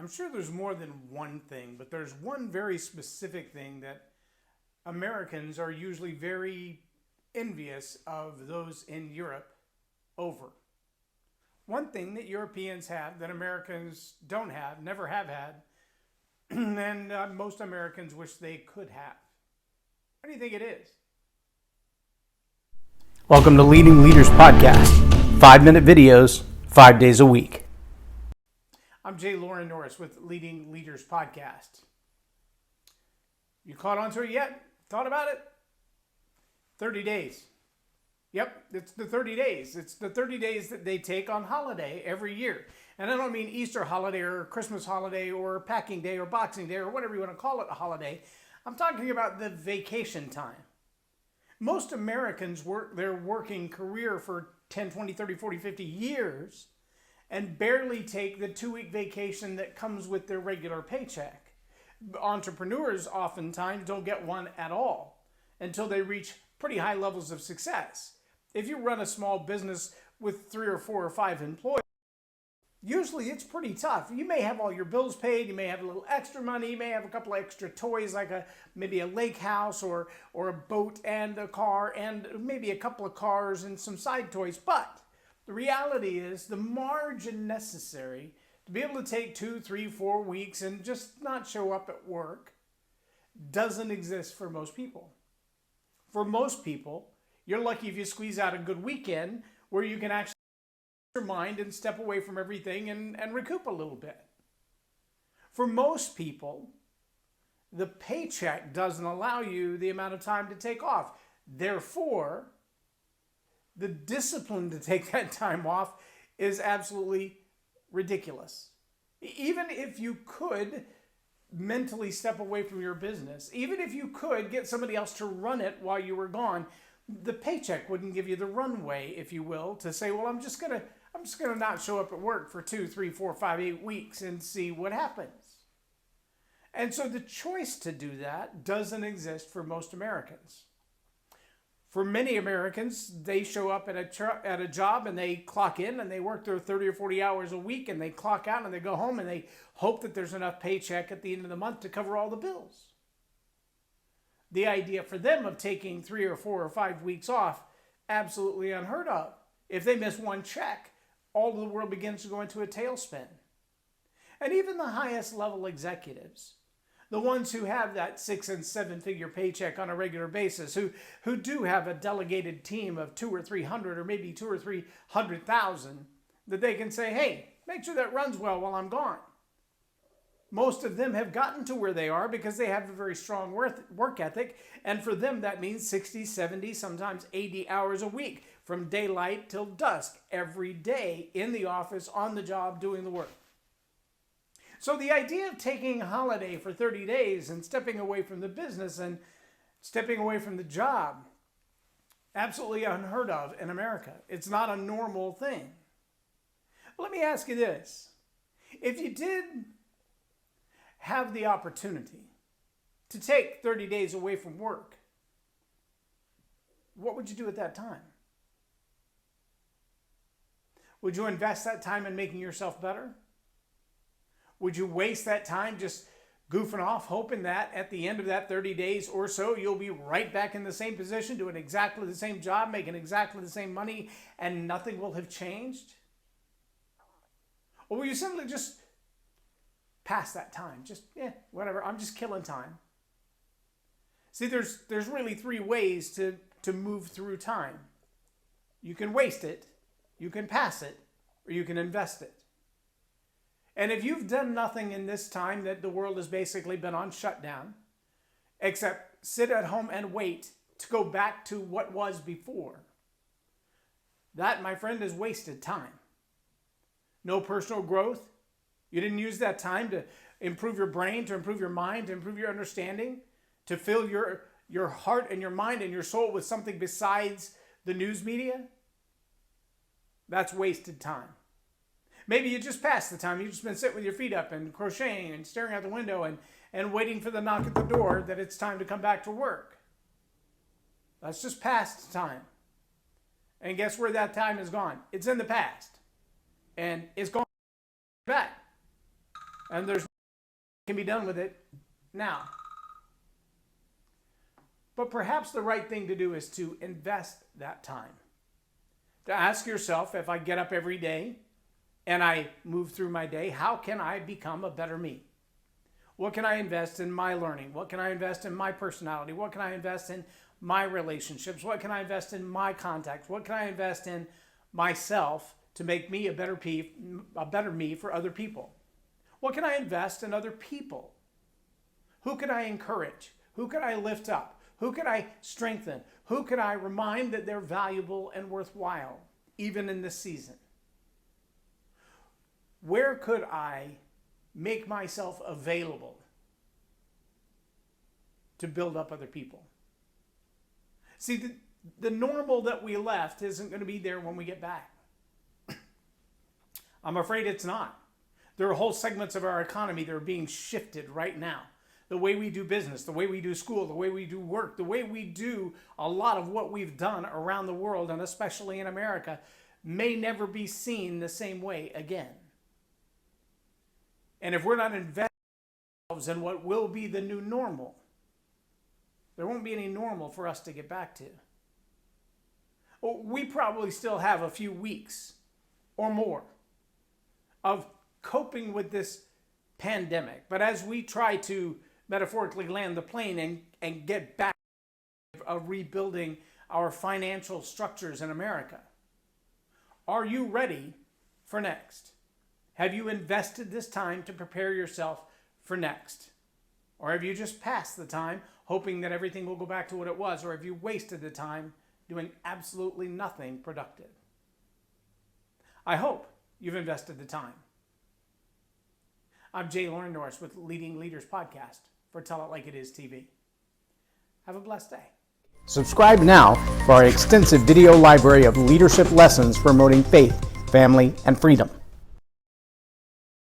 I'm sure there's more than one thing, but there's one very specific thing that Americans are usually very envious of those in Europe over. One thing that Europeans have that Americans don't have, never have had, and most Americans wish they could have. What do you think it is? Welcome to Leading Leaders Podcast. 5-minute videos, 5 days a week. I'm Loren Norris with Leading Leaders Podcast. You caught on to it yet? Thought about it? 30 days. Yep, it's the 30 days. It's the 30 days that they take on holiday every year. And I don't mean Easter holiday or Christmas holiday or packing day or Boxing Day or whatever you want to call it, a holiday. I'm talking about the vacation time. Most Americans work their working career for 10, 20, 30, 40, 50 years and barely take the 2-week vacation that comes with their regular paycheck. Entrepreneurs oftentimes don't get one at all until they reach pretty high levels of success. If you run a small business with 3 or 4 or 5 employees, usually it's pretty tough. You may have all your bills paid, you may have a little extra money, you may have a couple of extra toys like maybe a lake house or a boat and a car and maybe a couple of cars and some side toys. But the reality is the margin necessary to be able to take 2, 3, 4 weeks and just not show up at work doesn't exist for most people. For most people, you're lucky if you squeeze out a good weekend where you can actually your mind and step away from everything and recoup a little bit. For most people, the paycheck doesn't allow you the amount of time to take off. Therefore, the discipline to take that time off is absolutely ridiculous. Even if you could mentally step away from your business, even if you could get somebody else to run it while you were gone, the paycheck wouldn't give you the runway, if you will, to say, well, I'm just gonna not show up at work for 2, 3, 4, 5, 8 weeks and see what happens. And so the choice to do that doesn't exist for most Americans. For many Americans, they show up at a job and they clock in and they work their 30 or 40 hours a week and they clock out and they go home and they hope that there's enough paycheck at the end of the month to cover all the bills. The idea for them of taking 3 or 4 or 5 weeks off, absolutely unheard of. If they miss one check, all of the world begins to go into a tailspin. And even the highest level executives, the ones who have that 6 and 7 figure paycheck on a regular basis, who do have a delegated team of 200 or 300 or maybe 200 or 300,000, that they can say, hey, make sure that runs well while I'm gone. Most of them have gotten to where they are because they have a very strong work ethic. And for them, that means 60, 70, sometimes 80 hours a week from daylight till dusk every day in the office, on the job, doing the work. So the idea of taking a holiday for 30 days and stepping away from the business and stepping away from the job, absolutely unheard of in America. It's not a normal thing. Let me ask you this. If you did have the opportunity to take 30 days away from work, what would you do at that time? Would you invest that time in making yourself better? Would you waste that time just goofing off, hoping that at the end of that 30 days or so, you'll be right back in the same position, doing exactly the same job, making exactly the same money, and nothing will have changed? Or will you simply just pass that time? Just, whatever, I'm just killing time. See, there's really 3 ways to move through time. You can waste it, you can pass it, or you can invest it. And if you've done nothing in this time that the world has basically been on shutdown, except sit at home and wait to go back to what was before, that, my friend, is wasted time. No personal growth. You didn't use that time to improve your brain, to improve your mind, to improve your understanding, to fill your heart and your mind and your soul with something besides the news media. That's wasted time. Maybe you just passed the time. You've just been sitting with your feet up and crocheting and staring out the window and waiting for the knock at the door that it's time to come back to work. That's just past time. And guess where that time is gone? It's in the past. And it's gone back. and there's nothing can be done with it now. But perhaps the right thing to do is to invest that time. To ask yourself, if I get up every day and I move through my day, how can I become a better me? What can I invest in my learning? What can I invest in my personality? What can I invest in my relationships? What can I invest in my contacts? What can I invest in myself to make me a better me for other people? What can I invest in other people? Who can I encourage? Who can I lift up? Who can I strengthen? Who can I remind that they're valuable and worthwhile, even in this season? Where could I make myself available to build up other people? See, the normal that we left isn't going to be there when we get back. I'm afraid it's not. There are whole segments of our economy that are being shifted right now. The way we do business, the way we do school, the way we do work, the way we do a lot of what we've done around the world, and especially in America, may never be seen the same way again. And if we're not investing ourselves in what will be the new normal, there won't be any normal for us to get back to. We probably still have a few weeks or more of coping with this pandemic. But as we try to metaphorically land the plane and get back to rebuilding our financial structures in America, are you ready for next? Have you invested this time to prepare yourself for next? Or have you just passed the time hoping that everything will go back to what it was? Or have you wasted the time doing absolutely nothing productive? I hope you've invested the time. I'm Loren Norris with Leading Leaders Podcast for Tell It Like It Is TV. Have a blessed day. Subscribe now for our extensive video library of leadership lessons promoting faith, family, and freedom.